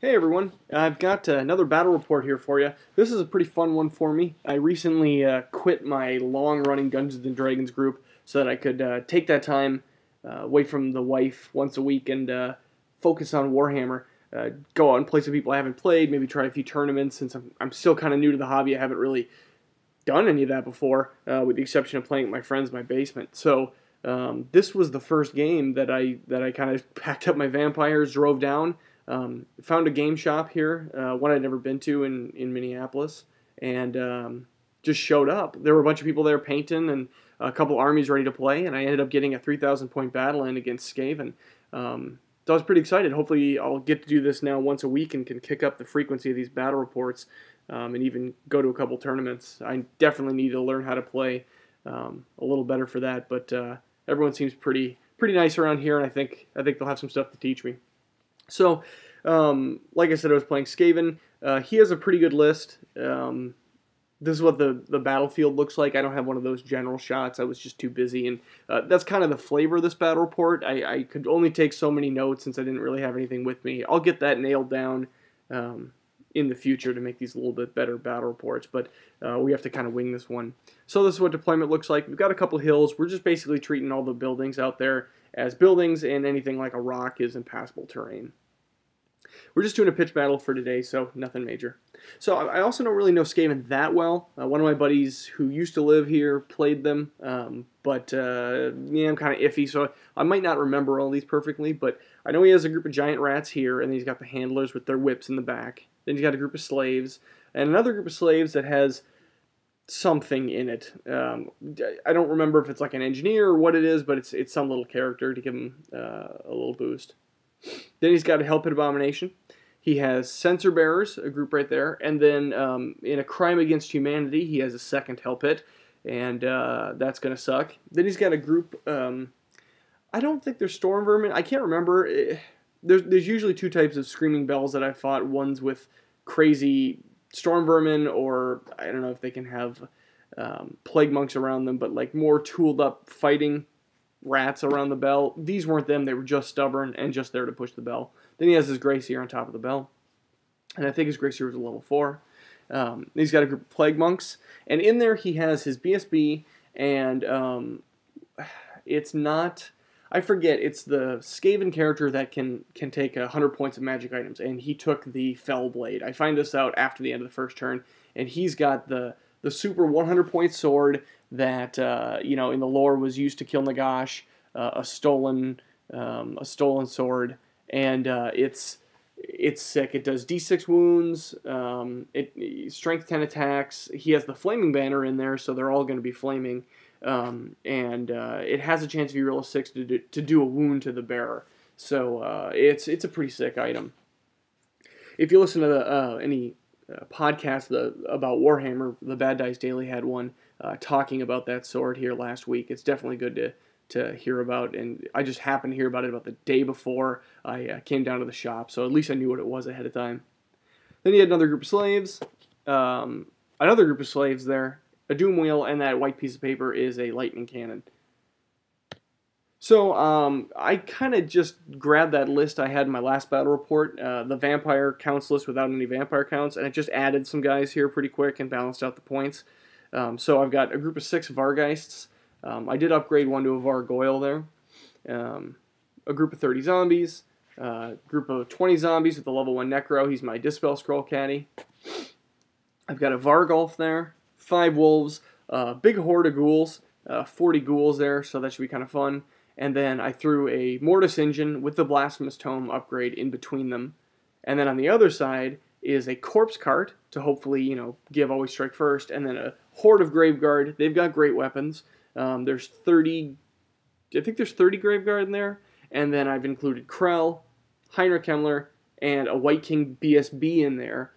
Hey everyone, I've got another battle report here for you. This is a pretty fun one for me. I recently quit my long-running Dungeons & Dragons group so that I could take that time away from the wife once a week and focus on Warhammer. Go out and play some people I haven't played, maybe try a few tournaments since I'm still kind of new to the hobby. I haven't really done any of that before, with the exception of playing at my friend's my basement. So this was the first game that I kind of packed up my vampires, drove down. Found a game shop here, one I'd never been to in Minneapolis, and just showed up. There were a bunch of people there painting and a couple armies ready to play, and I ended up getting a 3,000 point battle in against Skaven. So I was pretty excited. Hopefully I'll get to do this now once a week and can kick up the frequency of these battle reports and even go to a couple tournaments. I definitely need to learn how to play a little better for that, but everyone seems pretty nice around here, and I think they'll have some stuff to teach me. So, like I said, I was playing Skaven. He has a pretty good list. This is what the battlefield looks like. I don't have one of those general shots. I was just too busy, and that's kind of the flavor of this battle report. I could only take so many notes since I didn't really have anything with me. I'll get that nailed down in the future to make these a little bit better battle reports, but we have to kind of wing this one. So this is what deployment looks like. We've got a couple hills. We're just basically treating all the buildings out there as buildings, and anything like a rock is impassable terrain. We're just doing a pitch battle for today, so nothing major. So I also don't really know Skaven that well. One of my buddies who used to live here played them, but yeah, I'm kind of iffy, so I might not remember all these perfectly, but I know he has a group of giant rats here, and then he's got the handlers with their whips in the back. Then he's got a group of slaves, and another group of slaves that has something in it. I don't remember if it's like an engineer or what it is, but it's some little character to give him a little boost. Then he's got a Hell Pit Abomination. He has Censer Bearers, a group right there, and then in a Crime Against Humanity, he has a second Hell Pit, and that's going to suck. Then he's got a group, I don't think they're Storm Vermin, I can't remember. There's usually two types of Screaming Bells that I've fought, ones with crazy Storm Vermin, or I don't know if they can have Plague Monks around them, but like more tooled up fighting rats around the bell. These weren't them, they were just stubborn and just there to push the bell. Then he has his Gracier on top of the bell, and I think his Gracier was a level 4. He's got a group of Plague Monks, and in there he has his BSB, and it's not, I forget, it's the Skaven character that can take 100 points of magic items, and he took the Fell Blade. I find this out after the end of the first turn, and he's got the super 100 point sword that you know, in the lore was used to kill Nagash, a stolen sword, and it's sick. It does D6 wounds, strength 10 attacks. He has the flaming banner in there, so they're all going to be flaming, and it has a chance if you roll a 6 to do a wound to the bearer. So it's a pretty sick item. If you listen to any podcast about Warhammer, the Bad Dice Daily had one talking about that sword here last week. It's definitely good to hear about, and I just happened to hear about it about the day before I came down to the shop, so at least I knew what it was ahead of time. Then you had another group of slaves, there, a doom wheel, and that white piece of paper is a lightning cannon. So I kind of just grabbed that list I had in my last battle report, the Vampire Counts list without any Vampire Counts, and I just added some guys here pretty quick and balanced out the points. So I've got a group of 6 Vargeists. I did upgrade one to a Vargoyle there. A group of 30 zombies. A group of 20 zombies with a level 1 Necro. He's my Dispel Scroll Caddy. I've got a Vargulf there. 5 wolves. Big horde of ghouls. 40 ghouls there, so that should be kind of fun. And then I threw a Mortis Engine with the Blasphemous Tome upgrade in between them. And then on the other side is a Corpse Cart to hopefully, you know, give Always Strike First. And then a Horde of Graveguard. They've got great weapons. There's 30, I think there's 30 Graveguard in there. And then I've included Krell, Heinrich Himmler, and a White King BSB in there.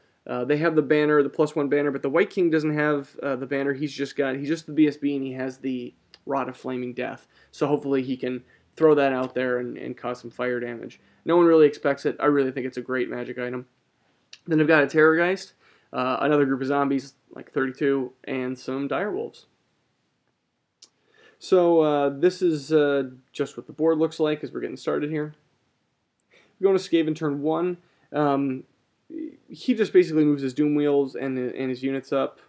They have the banner, the +1 banner, but the White King doesn't have the banner. He's just the BSB, and he has the Rod of Flaming Death. So hopefully he can throw that out there and cause some fire damage. No one really expects it. I really think it's a great magic item. Then I've got a Terrorgeist, another group of zombies, like 32, and some Direwolves. So this is just what the board looks like as we're getting started here. We're going to Skaven turn 1. he just basically moves his doom wheels and his units up.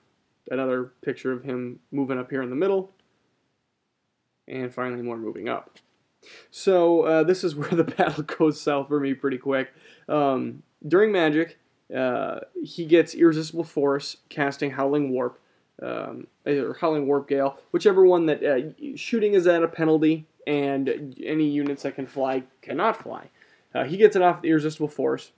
Another picture of him moving up here in the middle. And finally more moving up. So this is where the battle goes south for me pretty quick. During Magic, he gets Irresistible Force, casting Howling Warp, or Howling Warp Gale, whichever one that shooting is at a penalty, and any units that can fly cannot fly. He gets it off the Irresistible Force.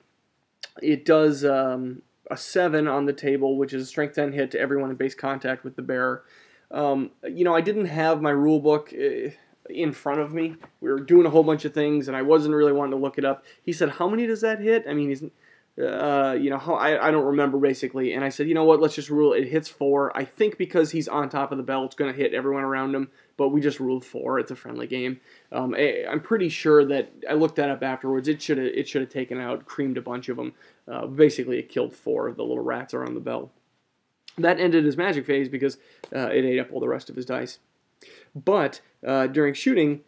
It does a 7 on the table, which is a Strength 10 hit to everyone in base contact with the bearer. You know, I didn't have my rule book in front of me. We were doing a whole bunch of things, and I wasn't really wanting to look it up. He said, "How many does that hit?" I mean, he's, you know, I don't remember basically. And I said, you know what? Let's just rule it. It hits 4. I think because he's on top of the bell, it's going to hit everyone around him. But we just ruled 4. It's a friendly game. I'm pretty sure that I looked that up afterwards. It should have taken out, creamed a bunch of them. Basically, it killed 4 of the little rats around the bell. That ended his magic phase because it ate up all the rest of his dice. But during shooting,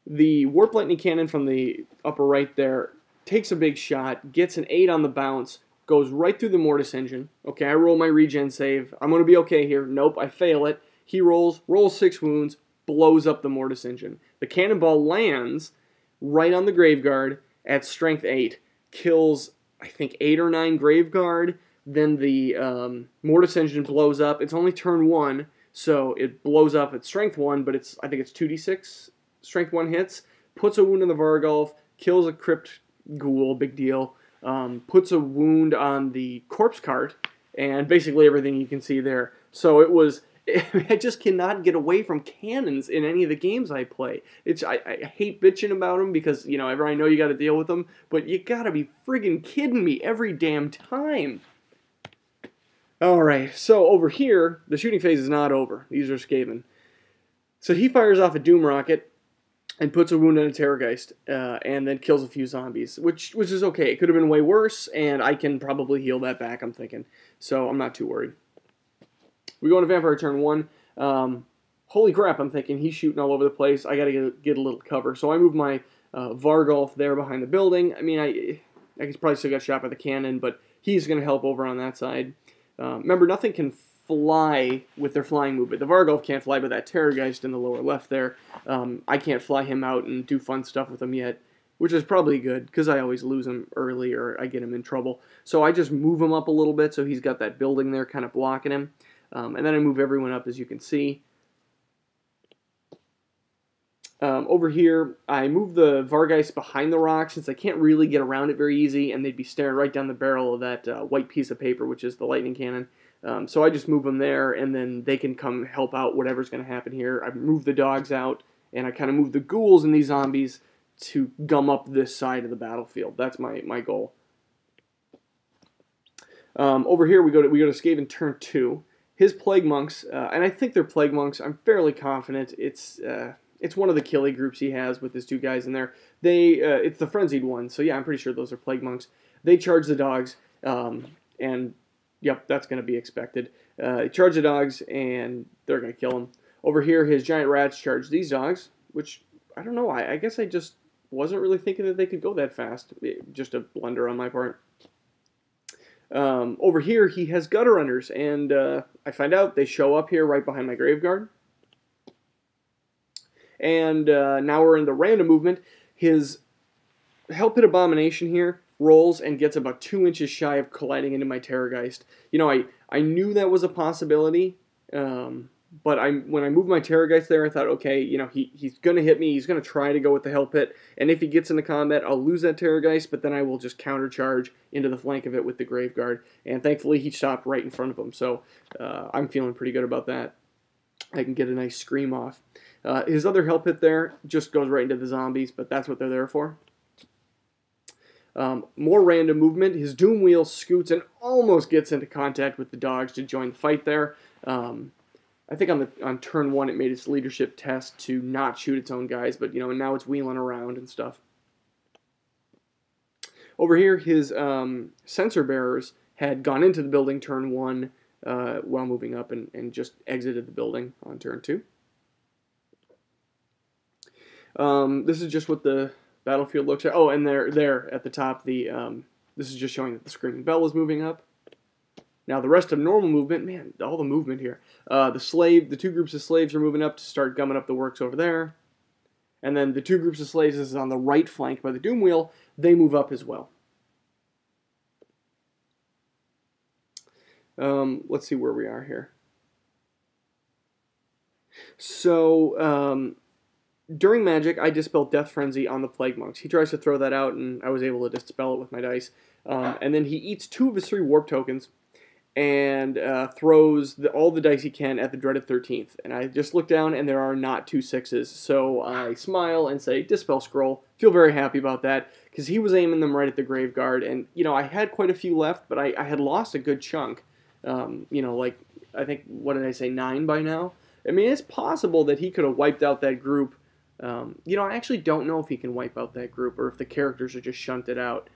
the Warp Lightning Cannon from the upper right there takes a big shot, gets an 8 on the bounce, goes right through the Mortis Engine. Okay, I roll my regen save. I'm going to be okay here. Nope, I fail it. He rolls 6 wounds, blows up the Mortis Engine. The cannonball lands right on the Graveguard at strength 8, kills, I think, 8 or 9 Graveguard. Then the Mortis Engine blows up. It's only turn 1, so it blows up at strength 1, but I think it's 2d6 strength 1 hits. Puts a wound in the Vargulf, kills a Crypt Ghoul, big deal. Puts a wound on the Corpse Cart, and basically everything you can see there. So it was... I just cannot get away from cannons in any of the games I play. I hate bitching about them because, you know, I know you got to deal with them, but you got to be friggin' kidding me every damn time. Alright, so over here, the shooting phase is not over. These are Skaven. So he fires off a Doom Rocket and puts a wound on a Terrorgeist, and then kills a few zombies, which is okay. It could have been way worse, and I can probably heal that back, I'm thinking. So I'm not too worried. We go into Vampire turn 1. Holy crap, I'm thinking, he's shooting all over the place. I gotta get a little cover. So I move my Vargulf there behind the building. I mean, I probably still got shot by the cannon, but he's gonna help over on that side. Remember, nothing can fly with their flying movement. The Vargulf can't fly, but that Terrorgeist in the lower left there, I can't fly him out and do fun stuff with him yet, which is probably good, because I always lose him early or I get him in trouble. So I just move him up a little bit so he's got that building there kind of blocking him. And then I move everyone up, as you can see. Over here, I move the Vargeist behind the rock since I can't really get around it very easy, and they'd be staring right down the barrel of that white piece of paper, which is the lightning cannon. So I just move them there, and then they can come help out whatever's going to happen here. I move the dogs out, and I kind of move the ghouls and these zombies to gum up this side of the battlefield. That's my goal. Over here, we go to Skaven turn 2. His Plague Monks, and I think they're Plague Monks. I'm fairly confident it's one of the killy groups he has with his 2 guys in there. It's the Frenzied one, so yeah, I'm pretty sure those are Plague Monks. They charge the dogs, and yep, that's going to be expected. Charge the dogs, and they're going to kill them. Over here, his Giant Rats charge these dogs, which, I don't know, I guess I just wasn't really thinking that they could go that fast. Just a blunder on my part. Over here, he has Gutter Runners, and I find out they show up here right behind my Graveguard. And now we're in the random movement. His Hell Pit Abomination here rolls and gets about 2 inches shy of colliding into my Terrorgeist. You know, I knew that was a possibility, but when I moved my Terrorgeist there, I thought, okay, you know, he's going to hit me. He's going to try to go with the Hell Pit, and if he gets into combat, I'll lose that Terrorgeist, but then I will just countercharge into the flank of it with the Graveguard. And thankfully, he stopped right in front of him, so I'm feeling pretty good about that. I can get a nice scream off. His other Hell Pit there just goes right into the zombies, but that's what they're there for. More random movement. His Doom Wheel scoots and almost gets into contact with the dogs to join the fight there. I think on turn 1 it made its leadership test to not shoot its own guys, but you know, now it's wheeling around and stuff. Over here, his Sensor Bearers had gone into the building turn 1 while moving up and just exited the building on turn 2. This is just what the battlefield looks like. Oh, and there at the top, the This is just showing that the Screaming Bell is moving up. Now the rest of normal movement, man, all the movement here. The two groups of slaves are moving up to start gumming up the works over there. And then the two groups of slaves, this is on the right flank by the Doom Wheel, they move up as well. Let's see where we are here. So, during Magic, I dispelled Death Frenzy on the Plague Monks. He tries to throw that out, and I was able to dispel it with my dice. And then he eats 2 of his 3 Warp Tokens, and throws all the dice he can at the Dreaded 13th. And I just look down, and there are not 2 6s. So I smile and say, Dispel Scroll. Feel very happy about that, because he was aiming them right at the Graveguard. And, you know, I had quite a few left, but I had lost a good chunk. You know, like, I think, what did I say, 9 by now? I mean, it's possible that he could have wiped out that group. You know, I actually don't know if he can wipe out that group, or if the characters are just shunted out.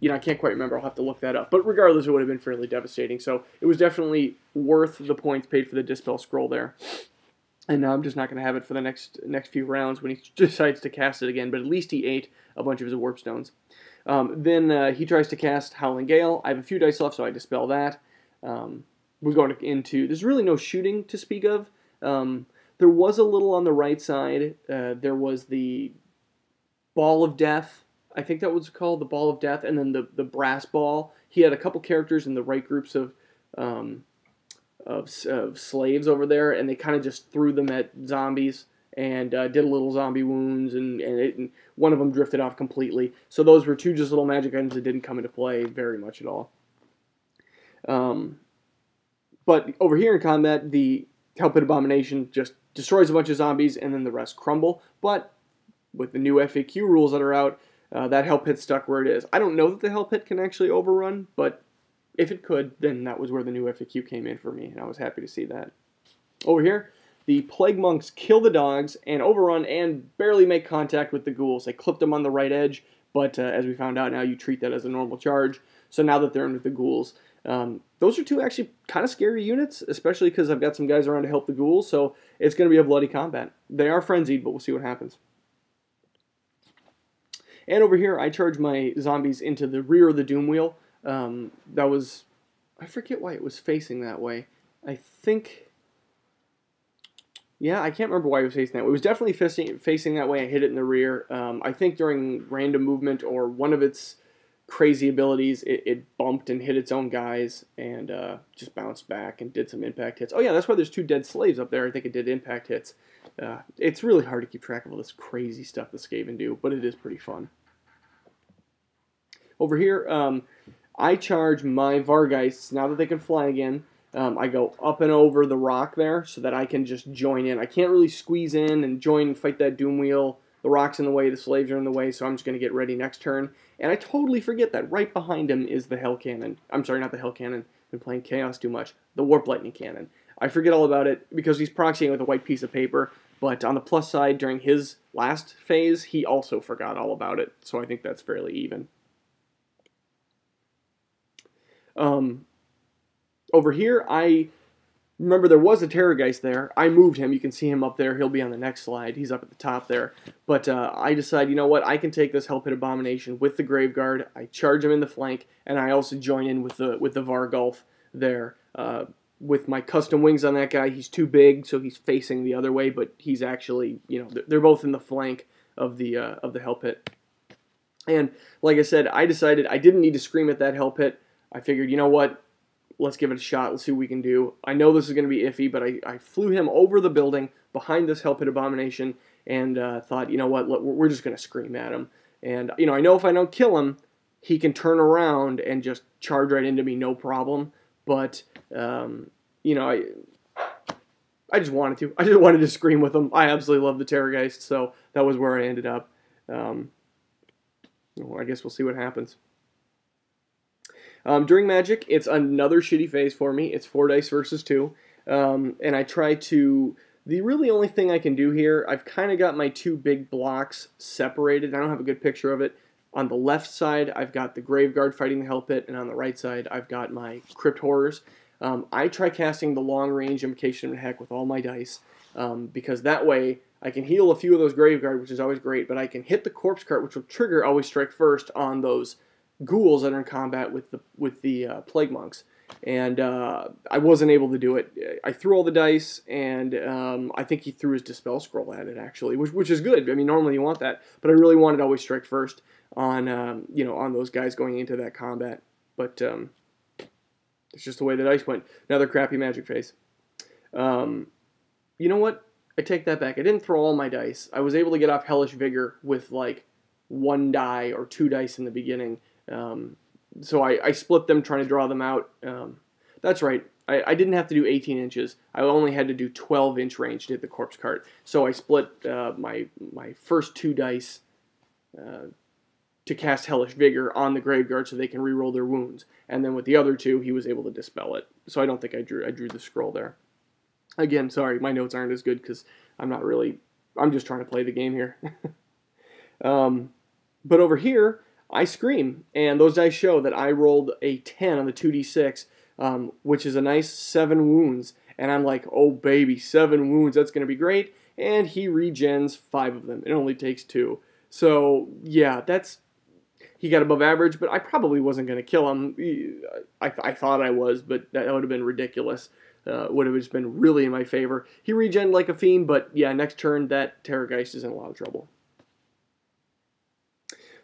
You know, I can't quite remember. I'll have to look that up. But regardless, it would have been fairly devastating. So it was definitely worth the points paid for the Dispel Scroll there. And now I'm just not going to have it for the next few rounds when he decides to cast it again. But at least he ate a bunch of his Warp Stones. Then he tries to cast Howling Gale. I have a few dice left, so I dispel that. We're going into... There's really no shooting to speak of. There was a little on the right side. There was the Ball of Death. I think that was called the Ball of Death, and then the Brass Ball. He had a couple characters in the right groups of slaves over there, and they kind of just threw them at zombies and did a little zombie wounds, and one of them drifted off completely. So those were 2 just little magic items that didn't come into play very much at all. But over here in combat, the Hell Pit Abomination just destroys a bunch of zombies, and then the rest crumble. But with the new FAQ rules that are out, that Hell Pit stuck where it is. I don't know that the Hell Pit can actually overrun, but if it could, then that was where the new FAQ came in for me, and I was happy to see that. Over here, the Plague Monks kill the dogs and overrun and barely make contact with the ghouls. They clipped them on the right edge, but as we found out now, you treat that as a normal charge. So now that they're in with the ghouls, those are 2 actually kind of scary units, especially because I've got some guys around to help the ghouls, so it's going to be a bloody combat. They are frenzied, but we'll see what happens. And over here, I charge my zombies into the rear of the Doom Wheel. That was... I forget why it was facing that way. I think... Yeah, I can't remember why it was facing that way. It was definitely facing that way. I hit it in the rear. I think during random movement or one of its crazy abilities, it bumped and hit its own guys and just bounced back and did some impact hits. Oh yeah, that's why there's 2 dead slaves up there. I think it did impact hits. It's really hard to keep track of all this crazy stuff the Skaven do, but it is pretty fun. Over here, I charge my Vargeists, now that they can fly again. I go up and over the rock there so that I can just join in. I can't really squeeze in and join and fight that Doom Wheel. The rock's in the way, the slaves are in the way, so I'm just going to get ready next turn. And I totally forget that right behind him is the Hell Cannon. I'm sorry, not the Hell Cannon. I've been playing Chaos too much. The Warp Lightning Cannon. I forget all about it because he's proxying with a white piece of paper. But on the plus side, during his last phase, he also forgot all about it. So I think that's fairly even. Over here, I remember there was a Terrorgeist there. I moved him. You can see him up there. He'll be on the next slide. He's up at the top there. But I decide, you know what? I can take this Hell Pit Abomination with the Graveguard. I charge him in the flank, and I also join in with the Vargulf there. With my custom wings on that guy, he's too big, so he's facing the other way. But he's actually, you know, they're both in the flank of the Hell Pit. And like I said, I decided I didn't need to scream at that Hell Pit. I figured, you know what? Let's give it a shot. Let's see what we can do. I know this is going to be iffy, but I flew him over the building behind this Hell Pit Abomination and thought, you know what? We're just going to scream at him. And, you know if I don't kill him, he can turn around and just charge right into me, no problem. But, you know, I just wanted to. I just wanted to scream with him. I absolutely love the Terrorgeist, so that was where I ended up. Well, I guess we'll see what happens. During Magic, it's another shitty phase for me. It's 4 dice versus 2. And I try to... The really only thing I can do here, I've kind of got my 2 big blocks separated. I don't have a good picture of it. On the left side, I've got the Graveguard fighting the Hell Pit, and on the right side, I've got my Crypt Horrors. I try casting the long-range Invocation of Heck with all my dice, because that way I can heal a few of those Graveguard, which is always great, but I can hit the Corpse Cart, which will trigger Always Strike First on those ghouls that are in combat with the plague monks, and I wasn't able to do it. I threw all the dice, and I think he threw his dispel scroll at it actually, which is good. I mean, normally you want that, but I really wanted to always strike first on on those guys going into that combat. But it's just the way the dice went. Another crappy magic phase. You know what? I take that back. I didn't throw all my dice. I was able to get off Hellish Vigor with like 1 die or 2 dice in the beginning. So I split them trying to draw them out. That's right. I didn't have to do 18 inches. I only had to do 12-inch range to hit the corpse cart. So I split my first 2 dice to cast Hellish Vigor on the Graveguard so they can reroll their wounds. And then with the other 2, he was able to dispel it. So I don't think I drew the scroll there. Again, sorry, my notes aren't as good because I'm just trying to play the game here. But over here, I scream, and those dice show that I rolled a 10 on the 2d6, which is a nice 7 wounds. And I'm like, oh baby, 7 wounds, that's going to be great. And he regens 5 of them. It only takes 2. So, yeah, he got above average, but I probably wasn't going to kill him. I thought I was, but that would have been ridiculous. Would have just been really in my favor. He regened like a fiend, but yeah, next turn, that Terrorgeist is in a lot of trouble.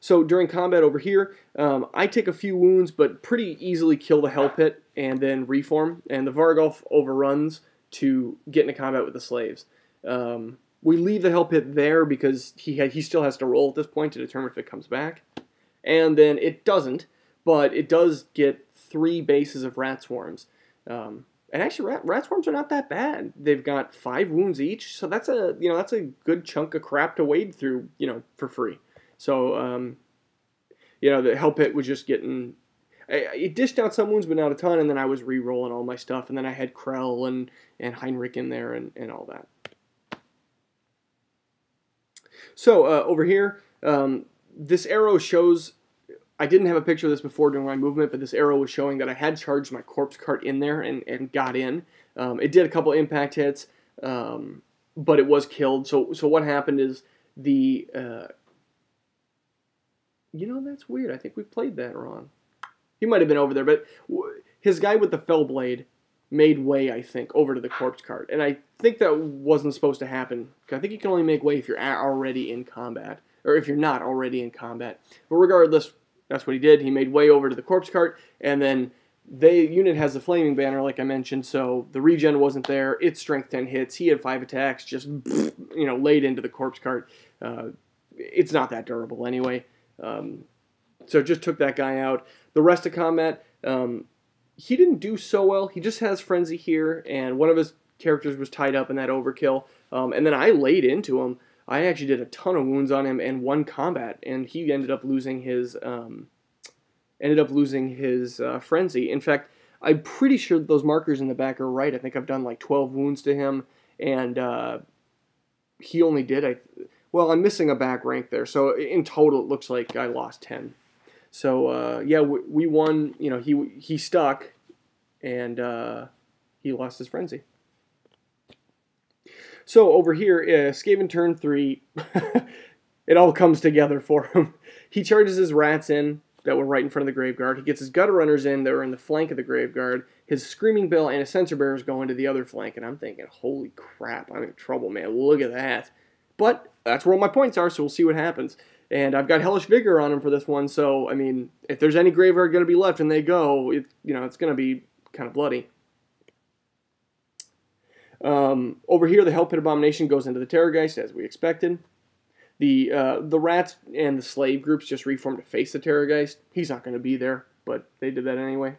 So during combat over here, I take a few wounds, but pretty easily kill the Hell Pit and then reform. And the Vargolf overruns to get into combat with the slaves. We leave the Hell Pit there because he still has to roll at this point to determine if it comes back. And then it doesn't, but it does get 3 bases of Rat Swarms. And actually, rat swarms are not that bad. They've got 5 wounds each, so that's a good chunk of crap to wade through, for free. So, the Hell Pit was just getting... It dished out some wounds, but not a ton, and then I was re-rolling all my stuff, and then I had Krell and Heinrich in there and all that. So, over here, this arrow shows... I didn't have a picture of this before during my movement, but this arrow was showing that I had charged my corpse cart in there and got in. It did a couple impact hits, but it was killed. So what happened is the... that's weird. I think we played that wrong. He might have been over there, but his guy with the fell blade made way, I think, over to the corpse cart. And I think that wasn't supposed to happen. I think you can only make way if you're already in combat, or if you're not already in combat. But regardless... That's what he did. He made way over to the corpse cart, and then the unit has the flaming banner, like I mentioned, so the regen wasn't there. Its strength 10 hits. He had 5 attacks, just, laid into the corpse cart. It's not that durable anyway. So just took that guy out. The rest of combat, he didn't do so well. He just has Frenzy here, and one of his characters was tied up in that overkill. And then I laid into him. I actually did a ton of wounds on him and won combat, and he ended up losing his frenzy. In fact, I'm pretty sure that those markers in the back are right. I think I've done like 12 wounds to him, and he only did I'm missing a back rank there. So in total, it looks like I lost 10. So yeah, we won. He stuck, and he lost his frenzy. So over here, Skaven turn 3, it all comes together for him. He charges his rats in that were right in front of the Graveguard. He gets his Gutter Runners in that were in the flank of the Graveguard. His Screaming Bill and his Censer Bearers go into the other flank, and I'm thinking, holy crap, I'm in trouble, man. Look at that. But that's where all my points are, so we'll see what happens. And I've got Hellish Vigor on him for this one, so, I mean, if there's any Graveguard going to be left and they go, it's going to be kind of bloody. Over here, the Hell Pit Abomination goes into the Terrorgeist, as we expected. The rats and the slave groups just reform to face the Terrorgeist. He's not going to be there, but they did that anyway.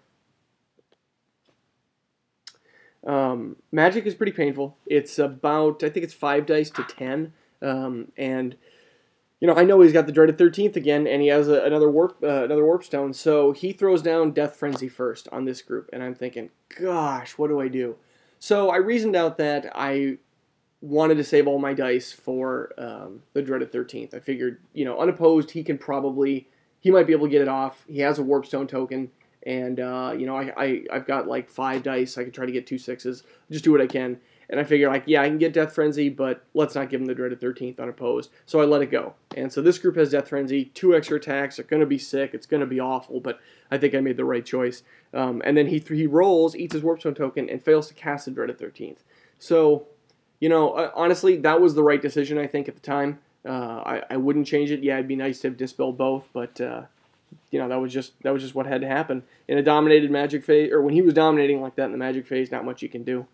Magic is pretty painful. It's about, I think it's 5 dice to 10. And, I know he's got the Dreaded 13th again, and he has another warp stone. So he throws down Death Frenzy first on this group, and I'm thinking, gosh, what do I do? So I reasoned out that I wanted to save all my dice for the Dreaded 13th. I figured, unopposed, he might be able to get it off. He has a Warpstone token, and, I've got like 5 dice. I can try to get 2 6s. Just do what I can. And I figured, like, yeah, I can get Death Frenzy, but let's not give him the Dreaded 13th unopposed. So I let it go. And so this group has Death Frenzy, 2 extra attacks. They're going to be sick. It's going to be awful, but I think I made the right choice. And then he rolls, eats his Warpstone token, and fails to cast the Dreaded 13th. So, you know, honestly, that was the right decision, I think, at the time. I wouldn't change it. Yeah, it'd be nice to have dispelled both, but you know, that was just what had to happen in a dominated Magic phase, or when he was dominating like that in the Magic phase. Not much you can do.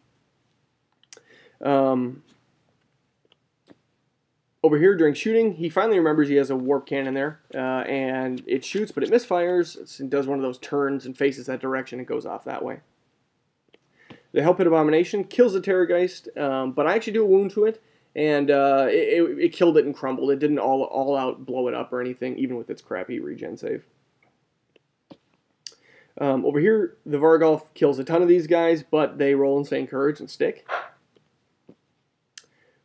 Over here during shooting, he finally remembers he has a warp cannon there, and it shoots, but it misfires. It does one of those turns and faces that direction and goes off that way. The Hell Pit Abomination kills the Terrorgeist, but I actually do a wound to it, and it killed it and crumbled. It didn't all out blow it up or anything, even with its crappy regen save. Over here, the Vargolf kills a ton of these guys, but they roll Insane Courage and stick.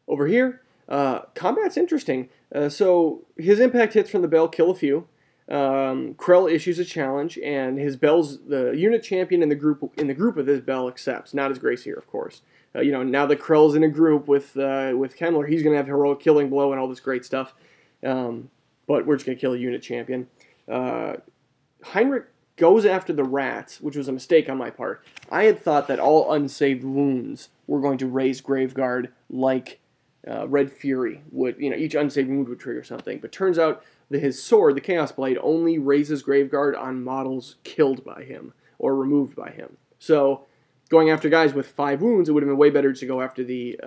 Over here, combat's interesting. So his impact hits from the bell kill a few. Krell issues a challenge, and his bells, the unit champion in the group of his bell accepts. Not his Grace here, of course. You know, now that Krell's in a group with Kemmler, he's gonna have heroic killing blow and all this great stuff. But we're just gonna kill a unit champion. Heinrich goes after the rats, which was a mistake on my part. I had thought that all unsaved wounds were going to raise Graveguard like Red Fury would. You know, each unsaved wound would trigger something. But turns out that his sword, the Chaos Blade, only raises Graveguard on models killed by him or removed by him. So going after guys with 5 wounds, it would have been way better to go after the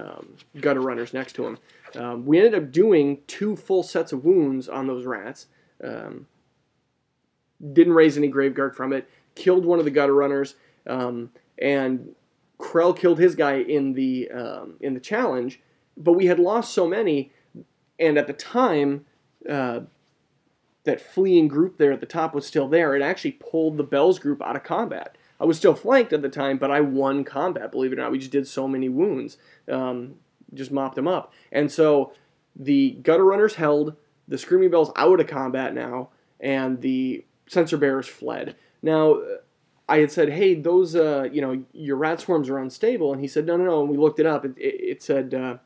gutter runners next to him. We ended up doing 2 full sets of wounds on those rats. Didn't raise any Graveguard from it. Killed one of the gutter runners, and Krell killed his guy in the challenge. But we had lost so many, and at the time, that fleeing group there at the top was still there. It actually pulled the Bells group out of combat. I was still flanked at the time, but I won combat, believe it or not. We just did so many wounds. Just mopped them up. And so the Gutter Runners held, the Screaming Bells out of combat now, and the Sensor Bearers fled. Now, I had said, hey, those, you know, your rat swarms are unstable. And he said, no, no, no. And we looked it up. It said,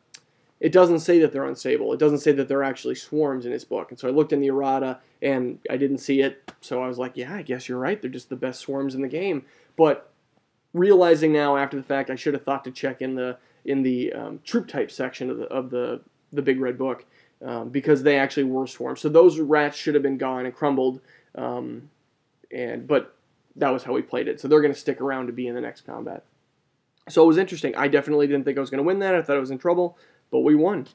it doesn't say that they're unstable. It doesn't say that they're actually swarms in his book. And so I looked in the errata, and I didn't see it. So I was like, yeah, I guess you're right. They're just the best swarms in the game. But realizing now after the fact, I should have thought to check in the troop type section of the Big Red Book, because they actually were swarms. So those rats should have been gone and crumbled. But that was how we played it. So they're going to stick around to be in the next combat. So it was interesting. I definitely didn't think I was going to win that. I thought I was in trouble, but we won.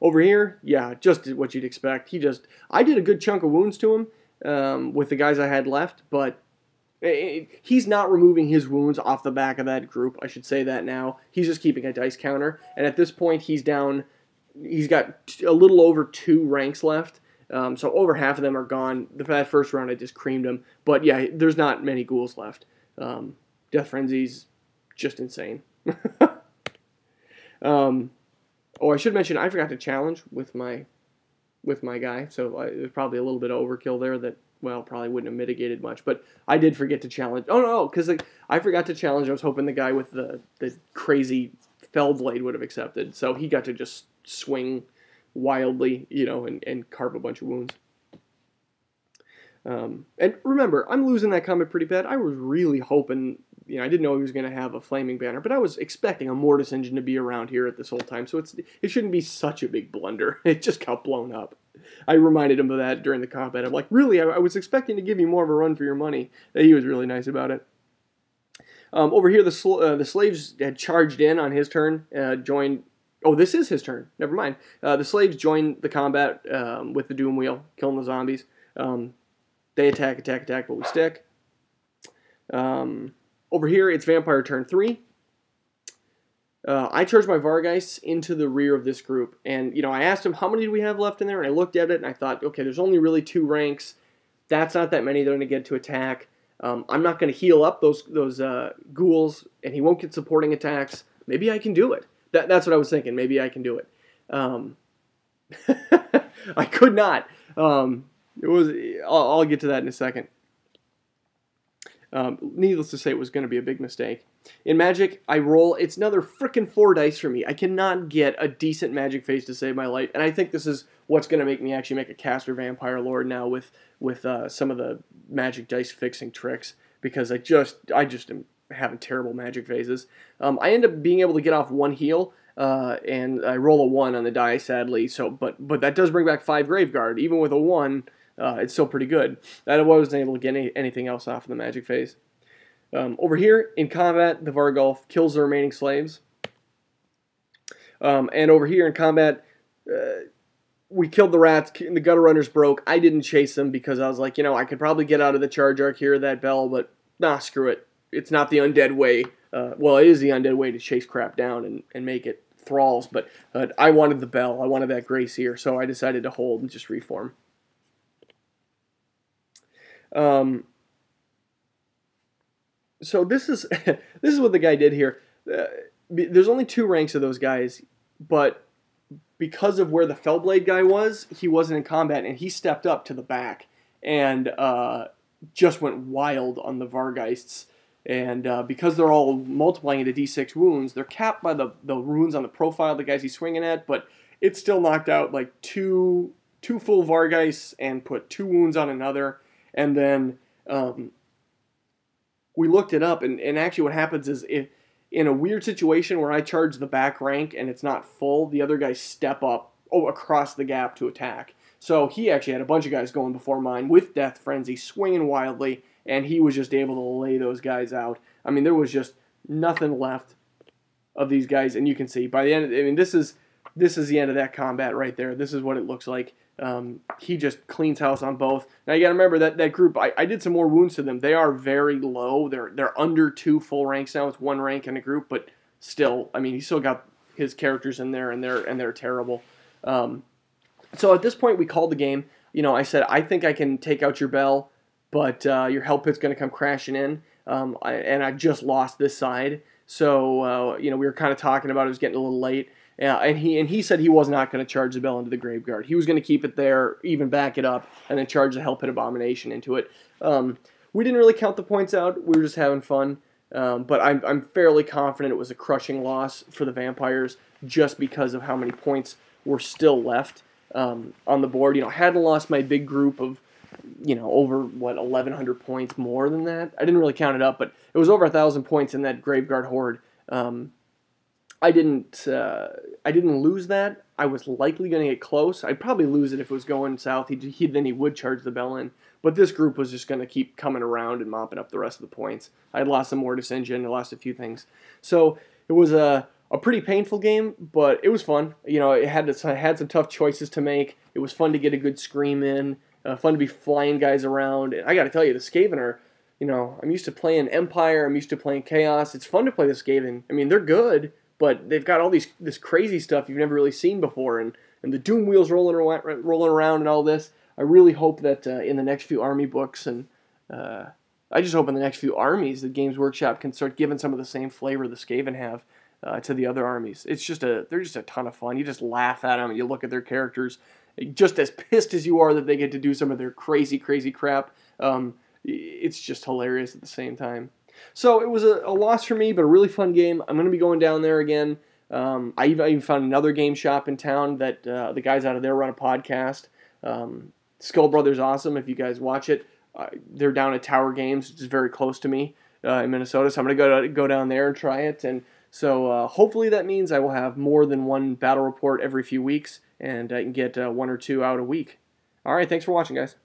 Over here, yeah, just what you'd expect. I did a good chunk of wounds to him with the guys I had left, but he's not removing his wounds off the back of that group. I should say that now. He's just keeping a dice counter, and at this point, he's down. He's got a little over 2 ranks left. So over half of them are gone. That first round I just creamed them. But yeah, there's not many ghouls left. Death Frenzy's just insane. Oh, I should mention I forgot to challenge with my guy. So there's probably a little bit of overkill there that, well, probably wouldn't have mitigated much. But I did forget to challenge. Oh, no, because I forgot to challenge. I was hoping the guy with the crazy fell blade would have accepted. So he got to just swing wildly, you know, and carve a bunch of wounds. And remember, I'm losing that combat pretty bad. I was really hoping, you know, I didn't know he was going to have a flaming banner, but I was expecting a Mortis engine to be around here at this whole time, so it shouldn't be such a big blunder. It just got blown up. I reminded him of that during the combat. I'm like, really, I was expecting to give you more of a run for your money. He was really nice about it. Over here, the slaves had charged in on his turn, joined. Oh, this is his turn. Never mind. The slaves join the combat with the Doom Wheel, killing the zombies. They attack, but we stick. Over here, it's Vampire turn 3. I charged my Vargeists into the rear of this group. And, you know, I asked him, how many do we have left in there? And I looked at it, and I thought, okay, there's only really 2 ranks. That's not that many they're going to get to attack. I'm not going to heal up those ghouls, and he won't get supporting attacks. Maybe I can do it. That's what I was thinking. Maybe I can do it. I could not. I'll get to that in a second. Needless to say, it was going to be a big mistake. In Magic, I roll. It's another frickin' 4 dice for me. I cannot get a decent Magic phase to save my life, and I think this is what's going to make me actually make a caster Vampire Lord now with some of the Magic dice fixing tricks, because I just am having terrible Magic phases. I end up being able to get off 1 heal, and I roll a 1 on the die, sadly. So, but that does bring back 5 Graveguard. Even with a 1, it's still pretty good. I wasn't able to get anything else off in the Magic phase. Over here, in combat, the Vargulf kills the remaining slaves. And over here in combat, we killed the rats, and the Gutter Runners broke. I didn't chase them because I was like, I could probably get out of the Charge Arc here, that bell, but nah, screw it. It's not the undead way. Well, it is the undead way to chase crap down and make it thralls, but I wanted the bell. I wanted that Grace here, so I decided to hold and just reform. So this is this is what the guy did here. There's only 2 ranks of those guys, but because of where the Fellblade guy was, he wasn't in combat, and he stepped up to the back and just went wild on the Vargeists. And because they're all multiplying into d6 wounds, they're capped by the runes on the profile of the guys he's swinging at, but it still knocked out like two full Vargeists and put 2 wounds on another. And then we looked it up, and actually what happens is if in a weird situation where I charge the back rank and it's not full, the other guys step up across the gap to attack. So he actually had a bunch of guys going before mine with Death Frenzy, swinging wildly, and he was just able to lay those guys out. I mean, there was just nothing left of these guys, and you can see by the end. I mean, this is the end of that combat right there. This is what it looks like. He just cleans house on both. Now you got to remember that group. I did some more wounds to them. They are very low. They're under 2 full ranks now. It's 1 rank in a group, but still, I mean, he still got his characters in there, and they're terrible. So at this point, we called the game. I said, I think I can take out your bell, but your hell pit's going to come crashing in, and I just lost this side. So we were kind of talking about it. It was getting a little late. And he said he was not going to charge the bell into the Graveguard. He was going to keep it there, even back it up, and then charge the Hell Pit Abomination into it. We didn't really count the points out. We were just having fun. But I'm fairly confident it was a crushing loss for the Vampires just because of how many points were still left on the board. I hadn't lost my big group of over 1,100 points more than that. I didn't really count it up, but it was over 1,000 points in that Graveguard Horde. I didn't lose that. I was likely going to get close. I'd probably lose it if it was going south. Then he would charge the bell in. But this group was just going to keep coming around and mopping up the rest of the points. I had lost some Mortis Engine. I lost a few things. So it was a pretty painful game, but it was fun. It had some tough choices to make. It was fun to get a good scream in. Fun to be flying guys around. And I got to tell you, the Skaven are, I'm used to playing Empire. I'm used to playing Chaos. It's fun to play the Skaven. I mean, they're good, but they've got all this crazy stuff you've never really seen before, and the Doom wheels rolling around and all this. I really hope that in the next few army books, and I just hope in the next few armies that Games Workshop can start giving some of the same flavor the Skaven have to the other armies. They're just a ton of fun. You just laugh at them and you look at their characters, just as pissed as you are that they get to do some of their crazy crap. It's just hilarious at the same time. So it was a loss for me, but a really fun game. I'm going to be going down there again. I even found another game shop in town that the guys out of there run a podcast. Skull Brothers Awesome, if you guys watch it. They're down at Tower Games, which is very close to me in Minnesota. So I'm going to go down there and try it. And so hopefully that means I will have more than one battle report every few weeks, and I can get 1 or 2 out a week. All right, thanks for watching, guys.